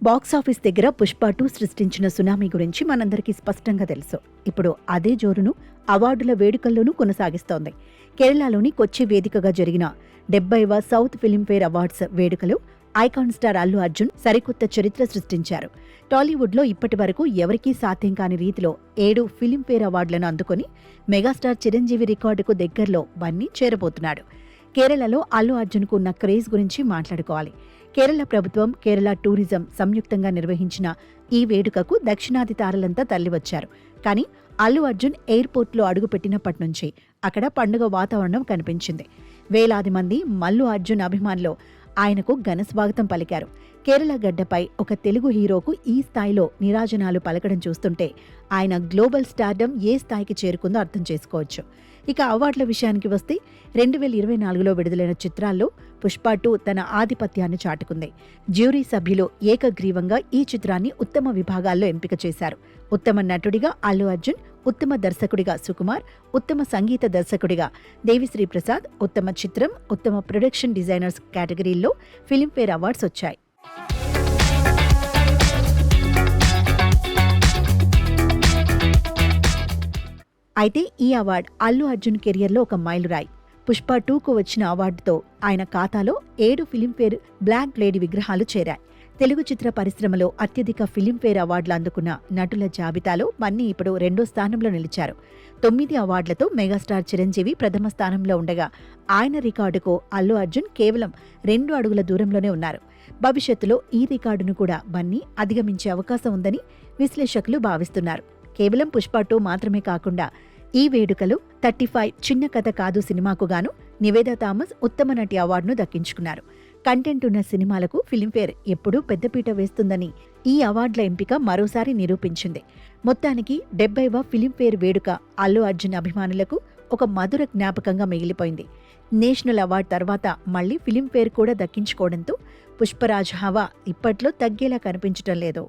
Box office దగ్గర పుష్ప 2 సృష్టించిన tsunami గురించి మనందరికీ స్పష్టంగా తెలుసు. ఇప్పుడు అదే జోరును అవార్డుల వేడుకల్లోనూ కొనసాగిస్తోంది. కేరళలోని కొచ్చి వేదికగా జరిగిన 70వ సౌత్ ఫిల్మ్ఫేర్ అవార్డ్స్ వేడుకలో ఐకాన్ స్టార్ అల్లు అర్జున్ సరికొత్త చరిత్ర సృష్టించారు. టాలీవుడ్లో ఇప్పటి వరకు ఎవరికీ సాధ్యం కాని రీతిలో 7 ఫిల్మ్ఫేర్ అవార్డులను అందుకొని మెగాస్టార్ చిరంజీవి రికార్డుకు దగ్గరలో బన్నీ చేరబోతున్నాడు. కేరళలో అల్లు అర్జున్కు ఉన్న క్రేజ్ గురించి మాట్లాడుకోవాలి. కేరళ ప్రభుత్వం, కేరళ టూరిజం సంయుక్తంగా నిర్వహించిన ఈ వేడుకకు దక్షిణాది తారలంతా తరలివచ్చారు. కానీ అల్లు అర్జున్ ఎయిర్పోర్ట్లో అడుగుపెట్టినప్పటి నుంచి అక్కడ పండుగ వాతావరణం కనిపించింది. వేలాది మంది మల్లు అర్జున్ అభిమానులు ఆయనకు ఘన స్వాగతం పలికారు. కేరళ గడ్డపై ఒక తెలుగు హీరోకు ఈ స్థాయిలో నీరాజనాలు పలకడం చూస్తుంటే ఆయన గ్లోబల్ స్టార్డమ్ ఏ స్థాయికి చేరుకుందో అర్థం చేసుకోవచ్చు. ఇక అవార్డుల విషయానికి వస్తే 2024లో విడుదలైన చిత్రాల్లో పుష్ప 2 తన ఆధిపత్యాన్ని చాటుకుంది. జ్యూరీ సభ్యులు ఏకగ్రీవంగా ఈ చిత్రాన్ని ఉత్తమ విభాగాల్లో ఎంపిక చేశారు. ఉత్తమ నటుడిగా అల్లు అర్జున్, ఉత్తమ దర్శకుడిగా సుకుమార్, ఉత్తమ సంగీత దర్శకుడిగా దేవిశ్రీ ప్రసాద్, ఉత్తమ చిత్రం, ఉత్తమ ప్రొడక్షన్ డిజైనర్స్ కేటగిరీల్లో ఫిల్మ్ఫేర్ అవార్డ్స్ వచ్చాయి. అయితే ఈ అవార్డు అల్లు అర్జున్ కెరియర్లో ఒక మైలురాయి. పుష్ప 2కు వచ్చిన అవార్డుతో ఆయన ఖాతాలో 7 ఫిల్మ్ఫేర్ బ్లాక్ లేడీ విగ్రహాలు చేరాయి. తెలుగు చిత్ర పరిశ్రమలో అత్యధిక ఫిల్మ్ఫేర్ అవార్డులు అందుకున్న నటుల జాబితాలో బన్నీ ఇప్పుడు 2వ స్థానంలో నిలిచారు. 9 అవార్డులతో మెగాస్టార్ చిరంజీవి ప్రథమ స్థానంలో ఉండగా ఆయన రికార్డుకు అల్లు అర్జున్ కేవలం 2 అడుగుల దూరంలోనే ఉన్నారు. భవిష్యత్తులో ఈ రికార్డును కూడా బన్నీ అధిగమించే అవకాశం ఉందని విశ్లేషకులు భావిస్తున్నారు. కేవలం పుష్ప 2 మాత్రమే కాకుండా ఈ వేడుకలో 35 చిన్న కథ కాదు సినిమాకు గాను నివేదా థామస్ ఉత్తమ నటి అవార్డును దక్కించుకున్నారు. కంటెంట్ ఉన్న సినిమాలకు ఫిల్మ్ఫేర్ ఎప్పుడూ పెద్దపీట వేస్తుందని ఈ అవార్డుల ఎంపిక మరోసారి నిరూపించింది. మొత్తానికి 70వ ఫిల్మ్ఫేర్ వేడుక అల్లు అర్జున్ అభిమానులకు ఒక మధుర జ్ఞాపకంగా మిగిలిపోయింది. నేషనల్ అవార్డు తర్వాత మళ్లీ ఫిల్మ్ఫేర్ కూడా దక్కించుకోవడంతో పుష్పరాజ్ హవా ఇప్పట్లో తగ్గేలా కనిపించటం లేదు.